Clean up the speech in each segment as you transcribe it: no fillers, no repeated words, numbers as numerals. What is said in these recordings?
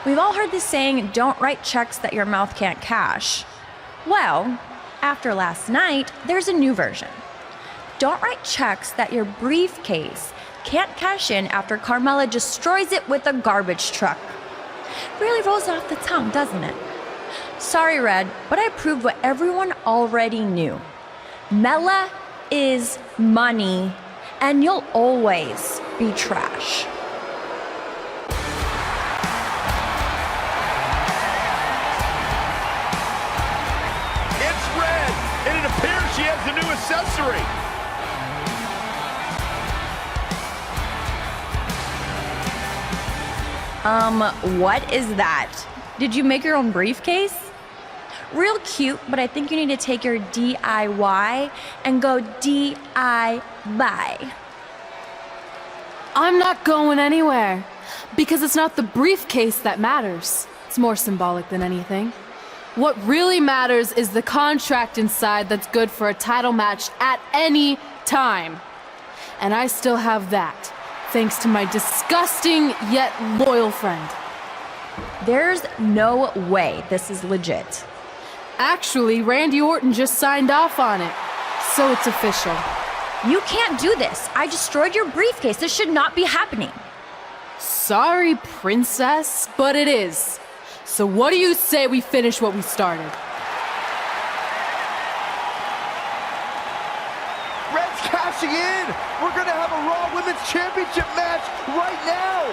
We've all heard the saying, don't write checks that your mouth can't cash. Well, after last night, there's a new version. Don't write checks that your briefcase can't cash in after Carmella destroys it with a garbage truck. Really rolls off the tongue, doesn't it? Sorry, Red, but I proved what everyone already knew. Mela is money, and you'll always be trash. It's Red, and it appears she has the new accessory. What is that? Did you make your own briefcase? Real cute, but I think you need to take your DIY and go DI-buy. I'm not going anywhere, because it's not the briefcase that matters. It's more symbolic than anything. What really matters is the contract inside that's good for a title match at any time. And I still have that, thanks to my disgusting yet loyal friend. There's no way this is legit. Actually, Randy Orton just signed off on it, so it's official. You can't do this. I destroyed your briefcase. This should not be happening. Sorry, princess, but it is. So what do you say we finish what we started? Red's cashing in. We're going to have a Raw Women's Championship match right now.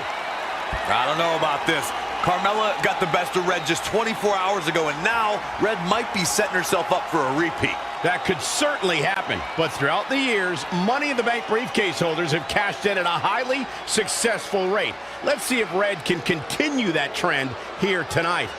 I don't know about this. Carmella got the best of Red just 24 hours ago, and now Red might be setting herself up for a repeat. That could certainly happen, but throughout the years, Money in the Bank briefcase holders have cashed in at a highly successful rate. Let's see if Red can continue that trend here tonight.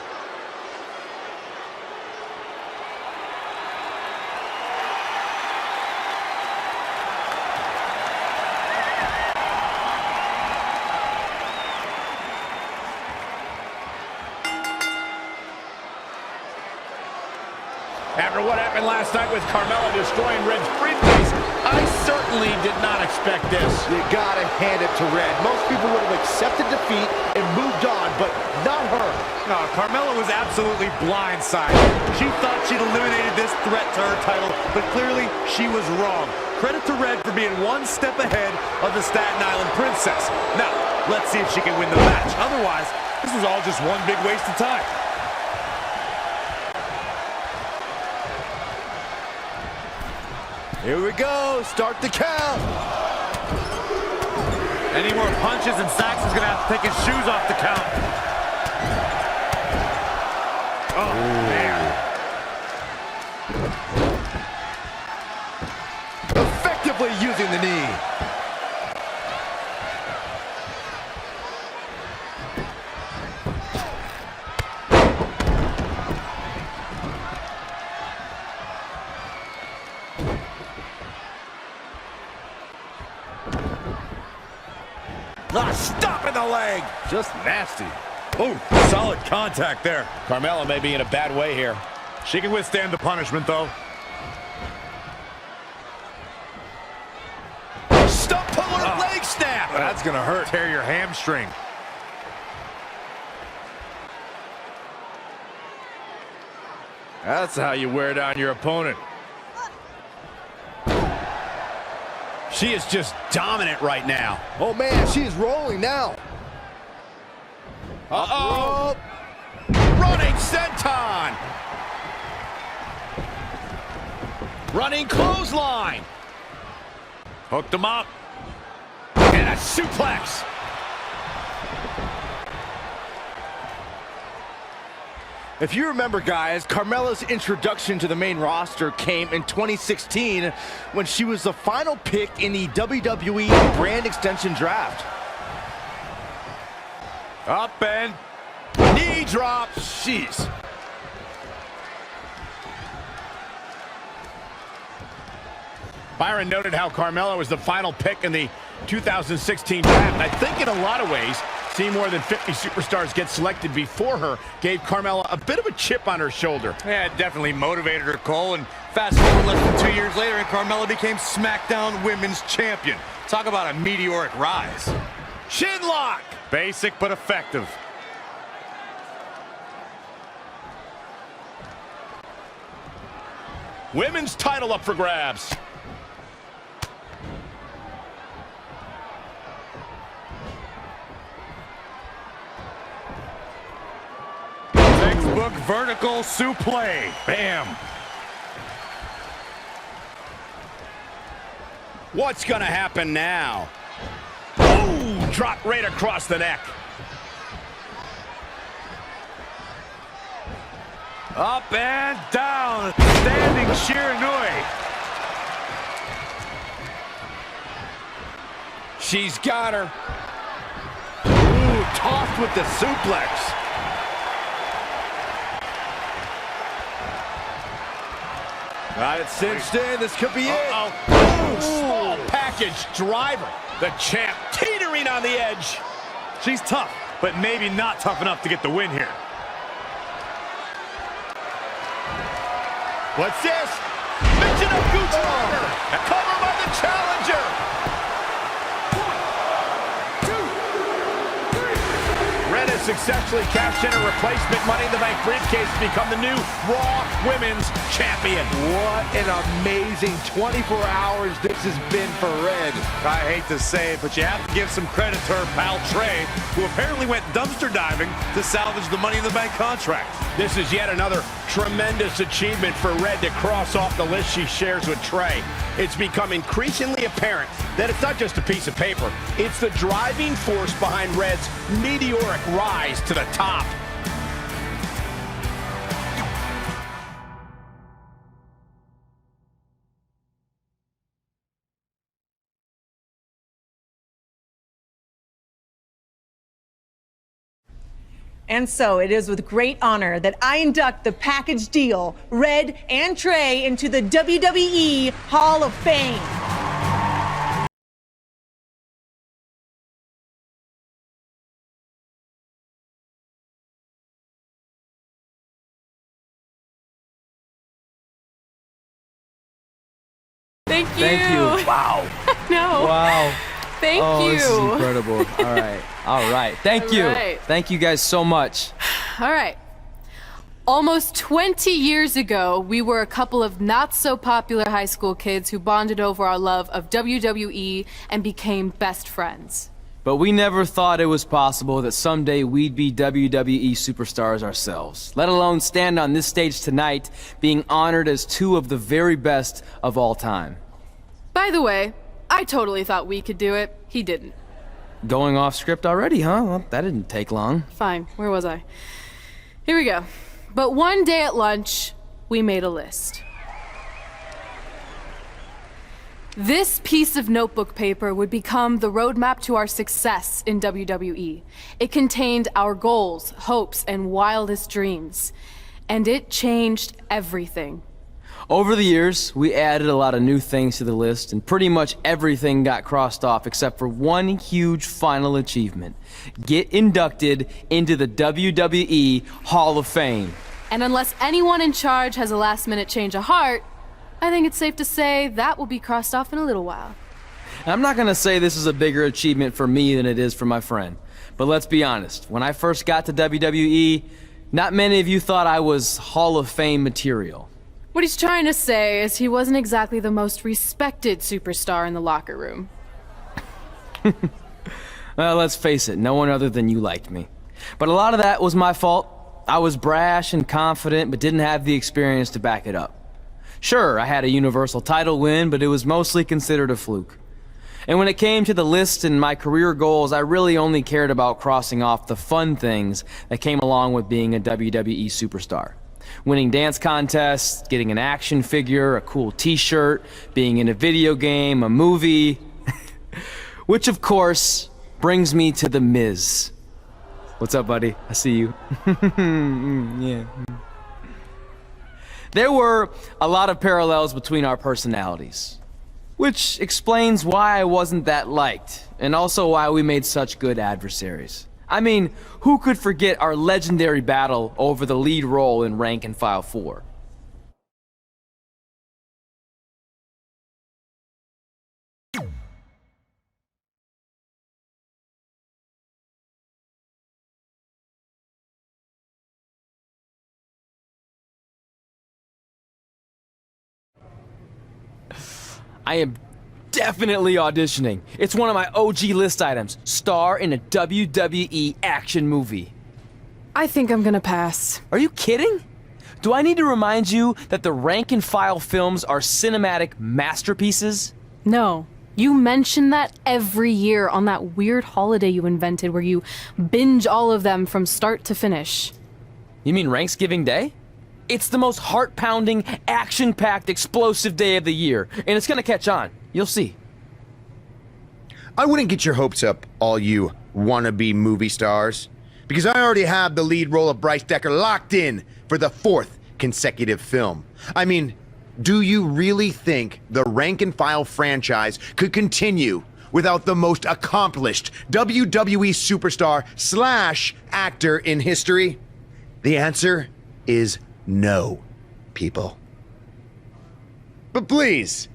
After what happened last night with Carmella destroying Red's briefcase, I certainly did not expect this. You gotta hand it to Red. Most people would have accepted defeat and moved on, but not her. No, Carmella was absolutely blindsided. She thought she'd eliminated this threat to her title, but clearly she was wrong. Credit to Red for being one step ahead of the Staten Island Princess. Now, let's see if she can win the match. Otherwise, this was all just one big waste of time. Here we go. Start the count. Any more punches and Saxon's gonna have to take his shoes off the count. Oh, man. Effectively using the knee. Stopping the leg. Just nasty. Oh, solid contact there. Carmella may be in a bad way here. She can withstand the punishment, though. Stop pulling a leg snap. That's gonna hurt. Tear your hamstring. That's how you wear down your opponent. She is just dominant right now. Oh, man, she is rolling now. Uh-oh. Running senton. Running clothesline. Hooked him up. And a suplex. If you remember, guys, Carmella's introduction to the main roster came in 2016 when she was the final pick in the WWE brand extension draft. Up and knee drop. Jeez. Byron noted how Carmella was the final pick in the 2016 draft. I think in a lot of ways, seeing more than 50 superstars get selected before her gave Carmella a bit of a chip on her shoulder. Yeah, it definitely motivated her, Cole. And fast forward less than 2 years later, and Carmella became SmackDown Women's Champion. Talk about a meteoric rise. Chin lock. Basic but effective. Women's title up for grabs. Textbook vertical suplex. Bam. What's going to happen now? Ooh, drop right across the neck. Up and down. Standing Shiranui. She's got her. Ooh, tossed with the suplex. Got it cinched in. This could be it. Ooh, small package driver. The champ teetering on the edge. She's tough, but maybe not tough enough to get the win here. What's this? Michinoku driver. Cover by the challenger. Red has successfully cashed in a replacement Money in the Bank briefcase to become the new Raw Women's Champion. What an amazing 24 hours this has been for Red. I hate to say it, but you have to give some credit to her pal Trey, who apparently went dumpster diving to salvage the Money in the Bank contract. This is yet another tremendous achievement for Red to cross off the list she shares with Trey. It's become increasingly apparent that it's not just a piece of paper. It's the driving force behind Red's meteoric rise to the top. And so it is with great honor that I induct the package deal, Red and Trey, into the WWE Hall of Fame. Thank you. Thank you. Wow. No. Wow. Thank Oh, you. this is incredible. All right. All right. Thank you. right. Thank you guys so much. All right. Almost 20 years ago, we were a couple of not-so-popular high school kids who bonded over our love of WWE and became best friends. But we never thought it was possible that someday we'd be WWE superstars ourselves, let alone stand on this stage tonight being honored as two of the very best of all time. By the way, I totally thought we could do it. He didn't. Going off script already, huh? Well, that didn't take long. Fine. Where was I? Here we go. But one day at lunch, we made a list. This piece of notebook paper would become the roadmap to our success in WWE. It contained our goals, hopes, and wildest dreams. And it changed everything. Over the years, we added a lot of new things to the list, and pretty much everything got crossed off except for one huge final achievement. Get inducted into the WWE Hall of Fame. And unless anyone in charge has a last-minute change of heart, I think it's safe to say that will be crossed off in a little while. I'm not gonna say this is a bigger achievement for me than it is for my friend. But let's be honest, when I first got to WWE, not many of you thought I was Hall of Fame material. What he's trying to say is he wasn't exactly the most respected superstar in the locker room. Well, let's face it, no one other than you liked me. But a lot of that was my fault. I was brash and confident, but didn't have the experience to back it up. Sure, I had a Universal title win, but it was mostly considered a fluke. And when it came to the list and my career goals, I really only cared about crossing off the fun things that came along with being a WWE superstar. Winning dance contests, getting an action figure, a cool t-shirt, being in a video game, a movie. Which, of course, brings me to The Miz. What's up, buddy? I see you. Yeah. There were a lot of parallels between our personalities, which explains why I wasn't that liked, and also why we made such good adversaries. I mean, who could forget our legendary battle over the lead role in Rank and File 4? I am definitely auditioning. It's one of my OG list items. Star in a WWE action movie. I think I'm gonna pass. Are you kidding? Do I need to remind you that the rank and file films are cinematic masterpieces? No. You mention that every year on that weird holiday you invented where you binge all of them from start to finish. You mean Ranksgiving Day? It's the most heart-pounding, action-packed, explosive day of the year, and it's gonna catch on. You'll see. I wouldn't get your hopes up, all you wannabe movie stars, because I already have the lead role of Bryce Decker locked in for the 4th consecutive film. I mean, do you really think the rank and file franchise could continue without the most accomplished WWE superstar / actor in history? The answer is no, people. But please,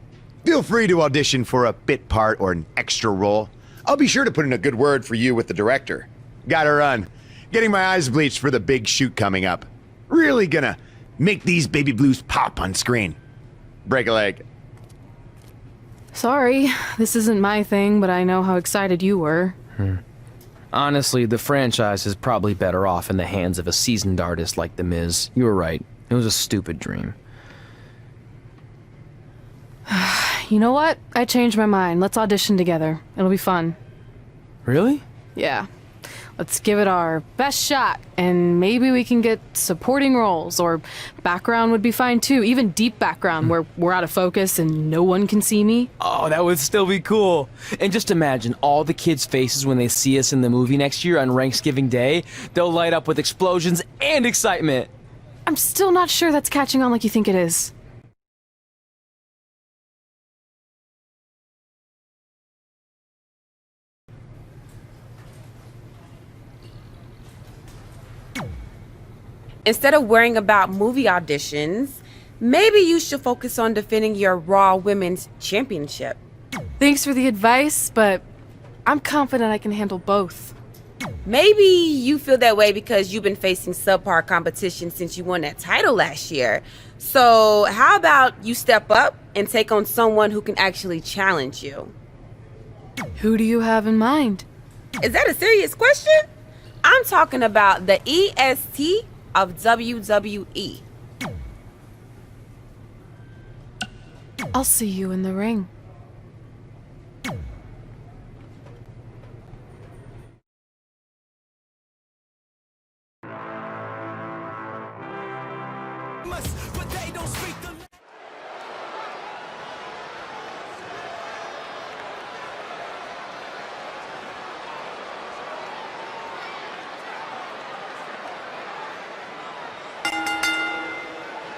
feel free to audition for a bit part or an extra role. I'll be sure to put in a good word for you with the director. Gotta run. Getting my eyes bleached for the big shoot coming up. Really gonna make these baby blues pop on screen. Break a leg. Sorry, this isn't my thing, but I know how excited you were. Honestly, the franchise is probably better off in the hands of a seasoned artist like The Miz. You were right. It was a stupid dream. You know what? I changed my mind. Let's audition together. It'll be fun. Really? Yeah. Let's give it our best shot, and maybe we can get supporting roles, or background would be fine too. Even deep background where we're out of focus and no one can see me. Oh, that would still be cool. And just imagine all the kids' faces when they see us in the movie next year on Ranksgiving Day. They'll light up with explosions and excitement. I'm still not sure that's catching on like you think it is. Instead of worrying about movie auditions, maybe you should focus on defending your Raw Women's Championship. Thanks for the advice, but I'm confident I can handle both. Maybe you feel that way because you've been facing subpar competition since you won that title last year. So how about you step up and take on someone who can actually challenge you? Who do you have in mind? Is that a serious question? I'm talking about the EST of WWE. I'll see you in the ring.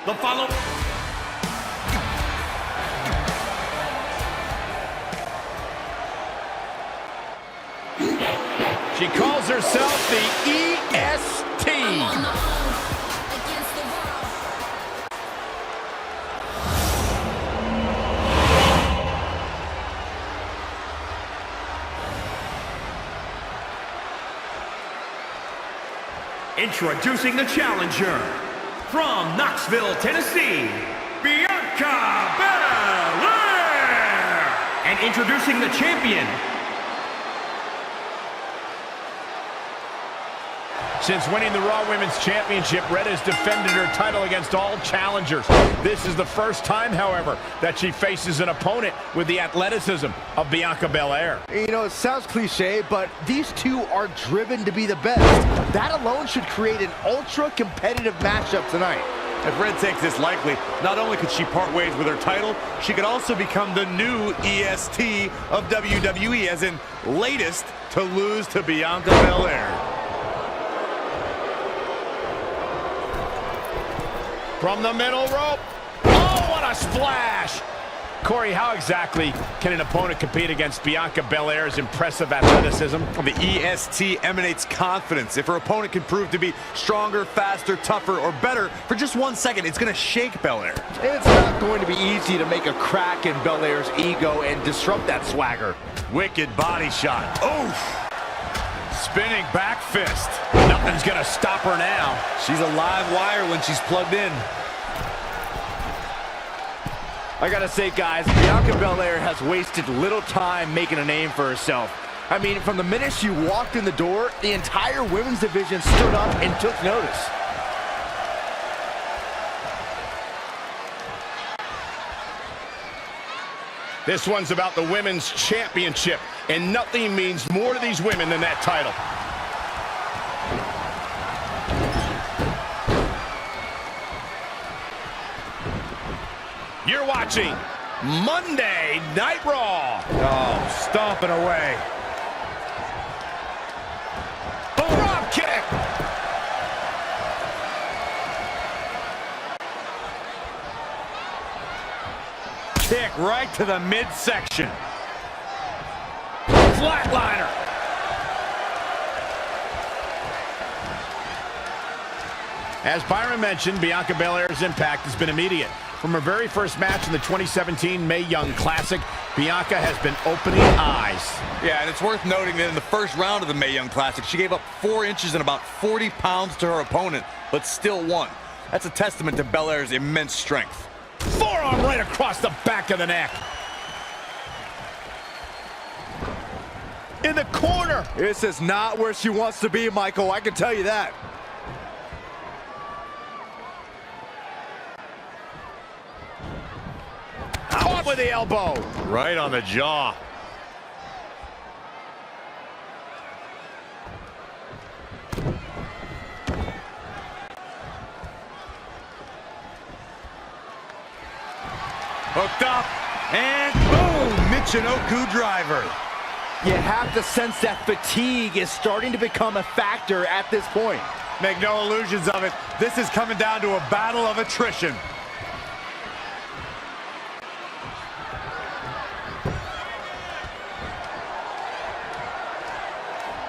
The follow. She calls herself the EST. Introducing the challenger, from Knoxville, Tennessee, Bianca Belair! And introducing the champion. Since winning the Raw Women's Championship, Red has defended her title against all challengers. This is the first time, however, that she faces an opponent with the athleticism of Bianca Belair. You know, it sounds cliche, but these two are driven to be the best. That alone should create an ultra-competitive matchup tonight. If Red takes this likely, not only could she part ways with her title, she could also become the new EST of WWE, as in latest to lose to Bianca Belair. From the middle rope. Oh, what a splash! Corey, how exactly can an opponent compete against Bianca Belair's impressive athleticism? The EST emanates confidence. If her opponent can prove to be stronger, faster, tougher, or better for just 1 second, it's going to shake Belair. It's not going to be easy to make a crack in Belair's ego and disrupt that swagger. Wicked body shot. Oof! Spinning back fist. Nothing's going to stop her now. She's a live wire when she's plugged in. I gotta say, guys, Bianca Belair has wasted little time making a name for herself. I mean, from the minute she walked in the door, the entire women's division stood up and took notice. This one's about the women's championship, and nothing means more to these women than that title. You're watching Monday Night Raw. Oh, stomping away. Drop kick. Kick right to the midsection. Flatliner. As Byron mentioned, Bianca Belair's impact has been immediate. From her very first match in the 2017 Mae Young Classic, Bianca has been opening eyes. Yeah, and it's worth noting that in the first round of the Mae Young Classic, she gave up 4 inches and about 40 pounds to her opponent, but still won. That's a testament to Belair's immense strength. Forearm right across the back of the neck. In the corner. This is not where she wants to be, Michael. I can tell you that. Caught with the elbow. Right on the jaw. Hooked up, and boom! Michinoku driver. You have to sense that fatigue is starting to become a factor at this point. Make no illusions of it. This is coming down to a battle of attrition.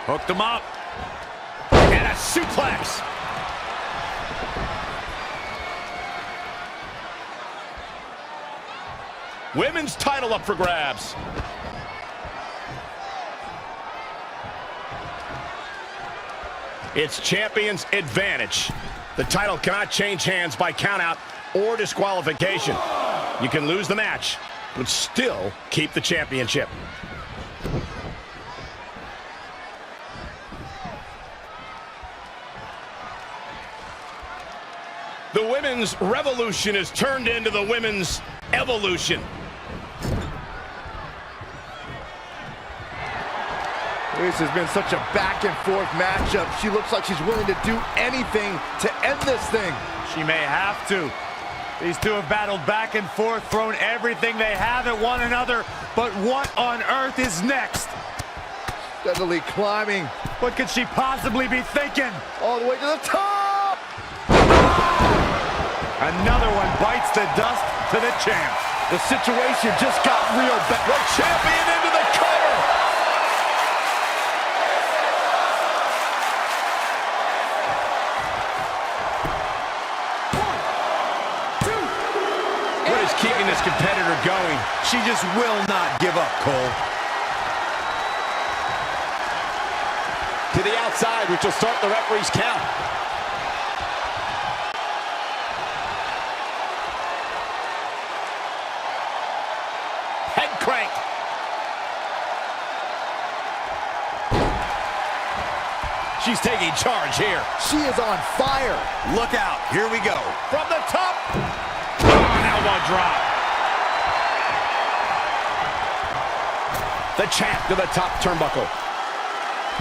Hooked him up. And a suplex. Women's title up for grabs. It's champion's advantage. The title cannot change hands by countout or disqualification. You can lose the match, but still keep the championship. The women's revolution is turned into the women's evolution. This has been such a back-and-forth matchup. She looks like she's willing to do anything to end this thing. She may have to. These two have battled back and forth, thrown everything they have at one another. But what on earth is next? Steadily climbing. What could she possibly be thinking? All the way to the top! Another one bites the dust to the champ. The situation just got real bad. The champion into the cover! What is keeping this competitor going? She just will not give up, Cole. To the outside, which will start the referee's count. Head crank. She's taking charge here. She is on fire. Look out, here we go. From the top. Oh, an elbow drop. The champ to the top turnbuckle.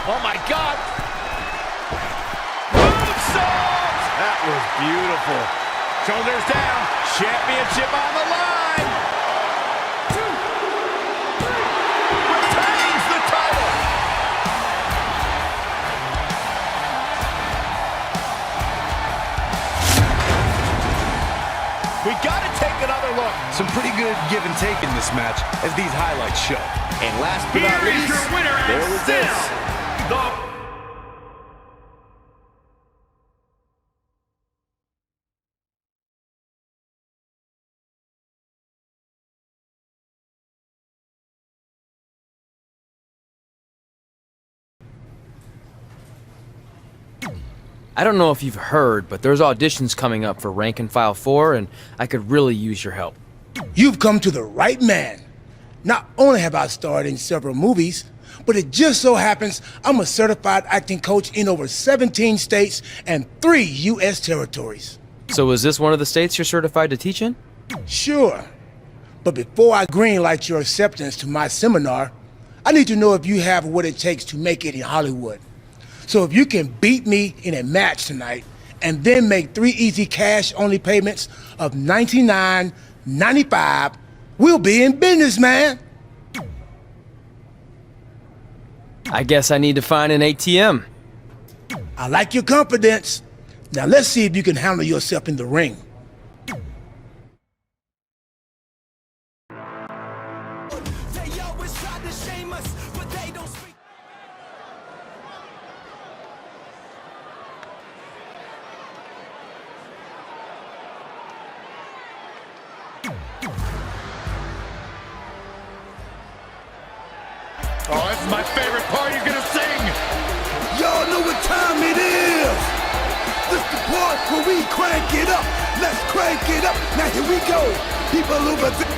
Oh my God. Moonsault! That was beautiful. Shoulders down. Championship on the line. 2, 3. Retains the title. We gotta take another look. Some pretty good give and take in this match, as these highlights show. And last but Here not is least, your winner there and was still this. the I don't know if you've heard, but there's auditions coming up for Rank and File 4, and I could really use your help. You've come to the right man. Not only have I starred in several movies, but it just so happens I'm a certified acting coach in over 17 states and 3 U.S. territories. So is this one of the states you're certified to teach in? Sure. But before I greenlight your acceptance to my seminar, I need to know if you have what it takes to make it in Hollywood. So if you can beat me in a match tonight and then make 3 easy cash-only payments of $99.95, we'll be in business, man. I guess I need to find an ATM. I like your confidence. Now let's see if you can handle yourself in the ring. Oh, this is my favorite part. You're gonna sing. Y'all know what time it is. This the part where we crank it up. Let's crank it up. Now here we go. People over there.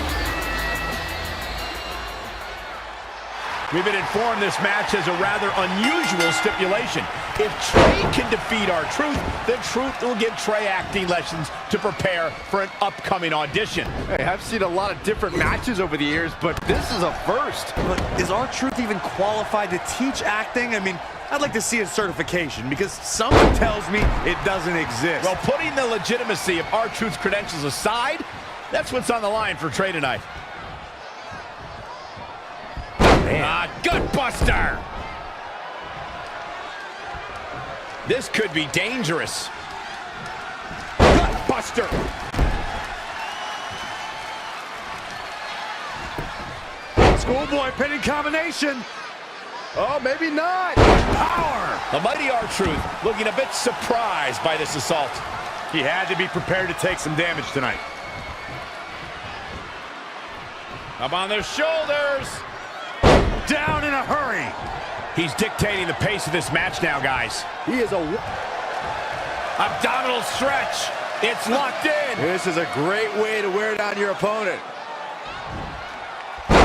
We've been informed this match has a rather unusual stipulation. If Trey can defeat R-Truth, then Truth will give Trey acting lessons to prepare for an upcoming audition. Hey, I've seen a lot of different matches over the years, but this is a first. But is R-Truth even qualified to teach acting? I mean, I'd like to see his certification because someone tells me it doesn't exist. Well, putting the legitimacy of R-Truth's credentials aside, that's what's on the line for Trey tonight. Gutbuster! This could be dangerous. Gutbuster! Schoolboy pinning combination. Oh, maybe not. Power! The mighty R-Truth looking a bit surprised by this assault. He had to be prepared to take some damage tonight. Up on their shoulders. Down in a hurry. He's dictating the pace of this match now, guys. He is a abdominal stretch. It's locked in. This is a great way to wear down your opponent.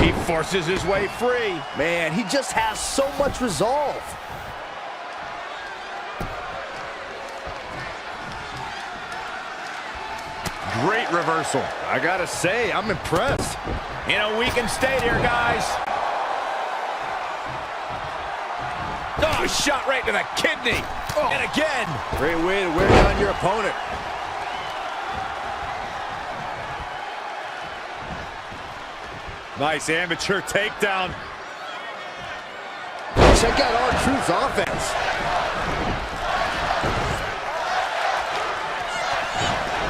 He forces his way free. Man, he just has so much resolve. Great reversal. I gotta say, I'm impressed. In a weakened state here, guys. Oh, shot right to the kidney. Oh. And again. Great way to wear down your opponent. Nice amateur takedown. Check out R-Truth's offense.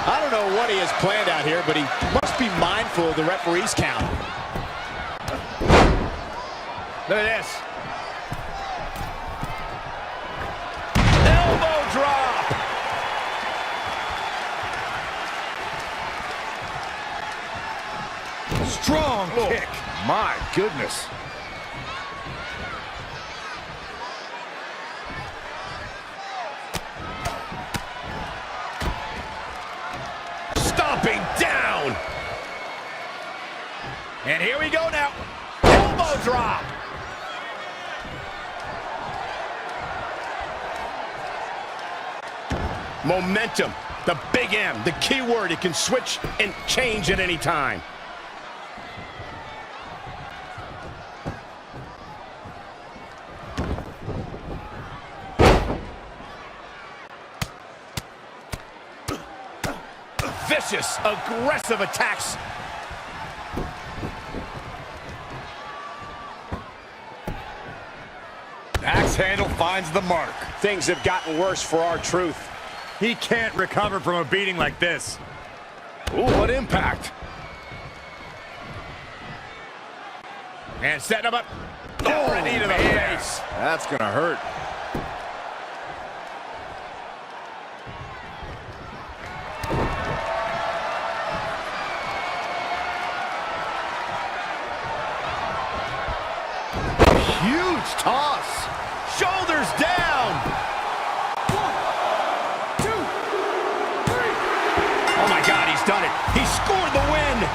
I don't know what he has planned out here, but he must be mindful of the referee's count. Look at this. Elbow drop. Strong kick. My goodness. Stomping down. And here we go now. Elbow drop. Momentum, the big M, the key word. It can switch and change at any time. Vicious, aggressive attacks. Axe handle finds the mark. Things have gotten worse for R-Truth. He can't recover from a beating like this. Ooh, what impact. And setting him up. Oh, a knee to the face. That's gonna hurt. Huge toss. Shoulders down. 1, 2, 3. Oh my God, he's done it. He scored the win.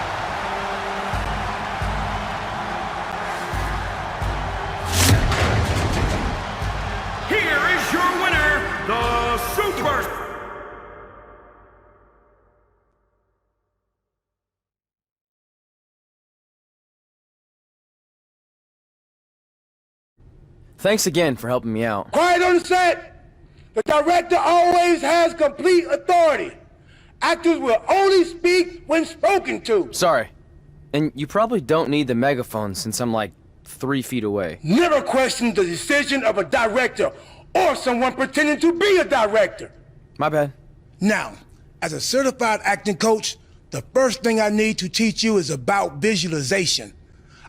Thanks again for helping me out. Quiet on the set! The director always has complete authority. Actors will only speak when spoken to. Sorry. And you probably don't need the megaphone since I'm like 3 feet away. Never question the decision of a director or someone pretending to be a director. My bad. Now, as a certified acting coach, the first thing I need to teach you is about visualization.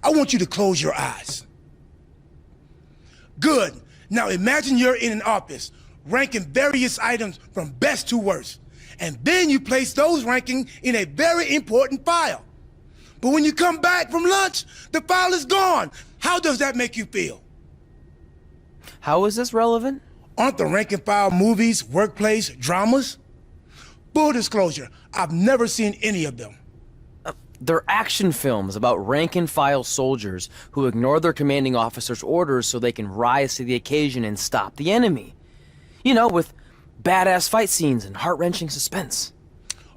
I want you to close your eyes. Good. Now imagine you're in an office, ranking various items from best to worst. And then you place those rankings in a very important file. But when you come back from lunch, the file is gone. How does that make you feel? How is this relevant? Aren't the rank and file movies, workplace, dramas? Full disclosure, I've never seen any of them. They're action films about rank-and-file soldiers who ignore their commanding officer's orders so they can rise to the occasion and stop the enemy. You know, with badass fight scenes and heart-wrenching suspense.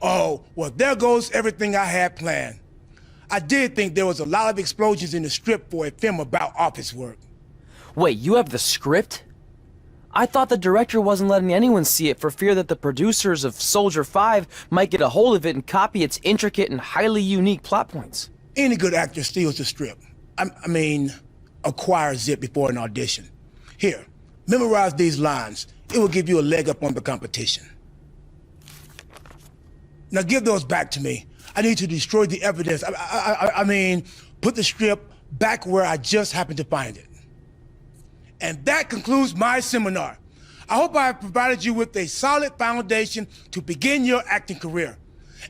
Oh, well, there goes everything I had planned. I did think there was a lot of explosions in the script for a film about office work. Wait, you have the script? I thought the director wasn't letting anyone see it for fear that the producers of Soldier 5 might get a hold of it and copy its intricate and highly unique plot points. Any good actor steals the script. I mean, acquires it before an audition. Here, memorize these lines. It will give you a leg up on the competition. Now give those back to me. I need to destroy the evidence. I mean, put the script back where I just happened to find it. And that concludes my seminar. I hope I have provided you with a solid foundation to begin your acting career.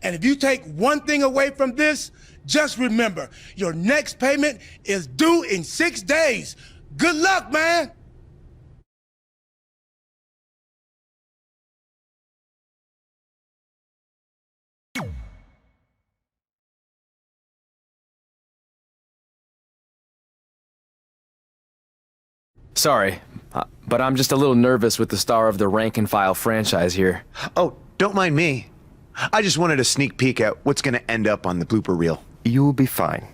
And if you take one thing away from this, just remember, your next payment is due in 6 days. Good luck, man! Sorry, but I'm just a little nervous with the star of the rank-and-file franchise here. Oh, don't mind me. I just wanted a sneak peek at what's gonna end up on the blooper reel. You'll be fine.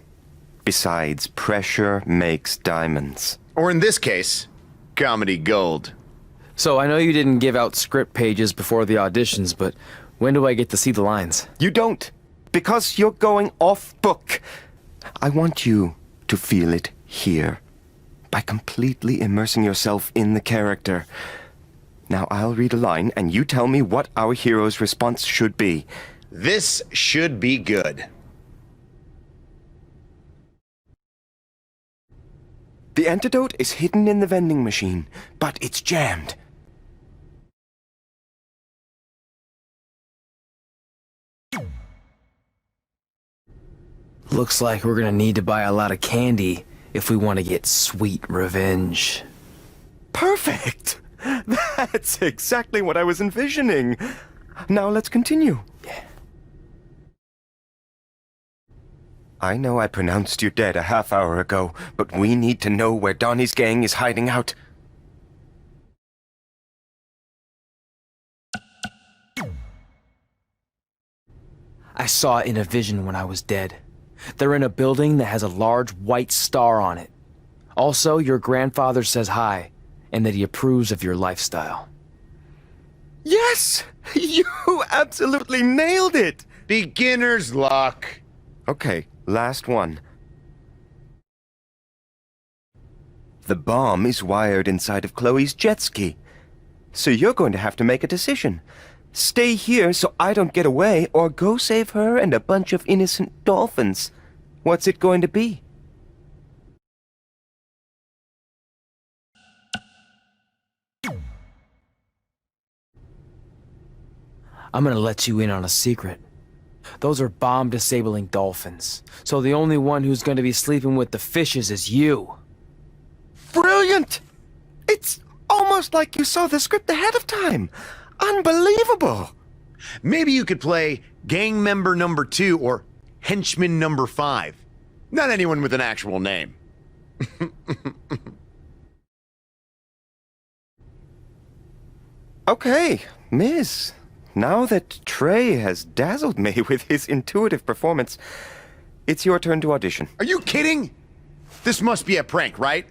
Besides, pressure makes diamonds. Or in this case, comedy gold. So I know you didn't give out script pages before the auditions, but when do I get to see the lines? You don't, because you're going off book. I want you to feel it here, by completely immersing yourself in the character. Now I'll read a line, and you tell me what our hero's response should be. This should be good. The antidote is hidden in the vending machine, but it's jammed. Looks like we're gonna need to buy a lot of candy if we want to get sweet revenge. Perfect! That's exactly what I was envisioning. Now let's continue. Yeah. I know I pronounced you dead a half hour ago, but we need to know where Donnie's gang is hiding out. I saw it in a vision when I was dead. They're in a building that has a large white star on it. Also, your grandfather says hi, and that he approves of your lifestyle. Yes! You absolutely nailed it! Beginner's luck. Okay, last one. The bomb is wired inside of Chloe's jet ski. So you're going to have to make a decision. Stay here so I don't get away, or go save her and a bunch of innocent dolphins. What's it going to be? I'm gonna let you in on a secret. Those are bomb-disabling dolphins. So the only one who's gonna be sleeping with the fishes is you. Brilliant! It's almost like you saw the script ahead of time. Unbelievable! Maybe you could play gang member number 2 or henchman number 5. Not anyone with an actual name. Okay, Miss. Now that Trey has dazzled me with his intuitive performance, it's your turn to audition. Are you kidding? This must be a prank, right?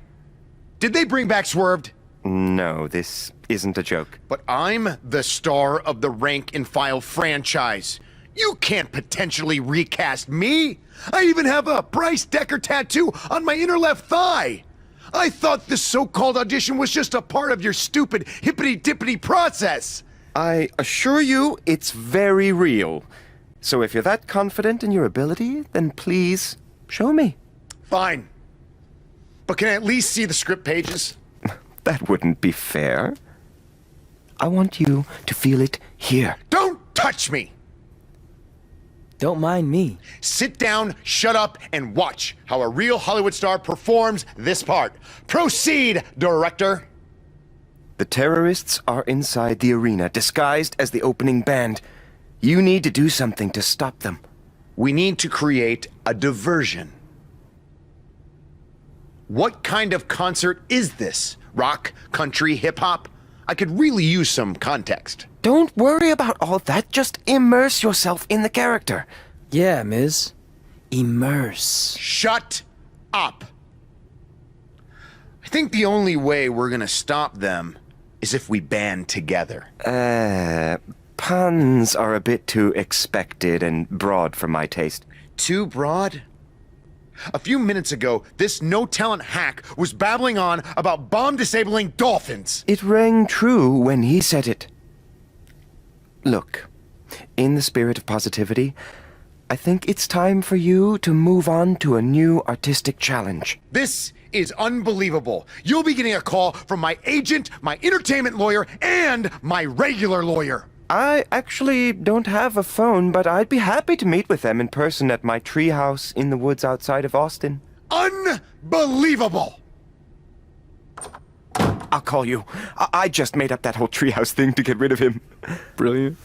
Did they bring back Swerved? No, this isn't a joke. But I'm the star of the rank and file franchise. You can't potentially recast me. I even have a Bryce Decker tattoo on my inner left thigh. I thought this so-called audition was just a part of your stupid hippity-dippity process. I assure you, it's very real. So if you're that confident in your ability, then please, show me. Fine. But can I at least see the script pages? That wouldn't be fair. I want you to feel it here. Don't touch me! Don't mind me. Sit down, shut up, and watch how a real Hollywood star performs this part. Proceed, director. The terrorists are inside the arena, disguised as the opening band. You need to do something to stop them. We need to create a diversion. What kind of concert is this? Rock, country, hip-hop? I could really use some context. Don't worry about all that. Just immerse yourself in the character. Yeah, Miz. Immerse. Shut up! I think the only way we're gonna stop them is if we band together. Puns are a bit too expected and broad for my taste. Too broad? A few minutes ago, this no-talent hack was babbling on about bomb-disabling dolphins. It rang true when he said it. Look, in the spirit of positivity, I think it's time for you to move on to a new artistic challenge. This is unbelievable. You'll be getting a call from my agent, my entertainment lawyer, and my regular lawyer. I actually don't have a phone, but I'd be happy to meet with them in person at my treehouse in the woods outside of Austin. Unbelievable! I'll call you. I just made up that whole treehouse thing to get rid of him. Brilliant.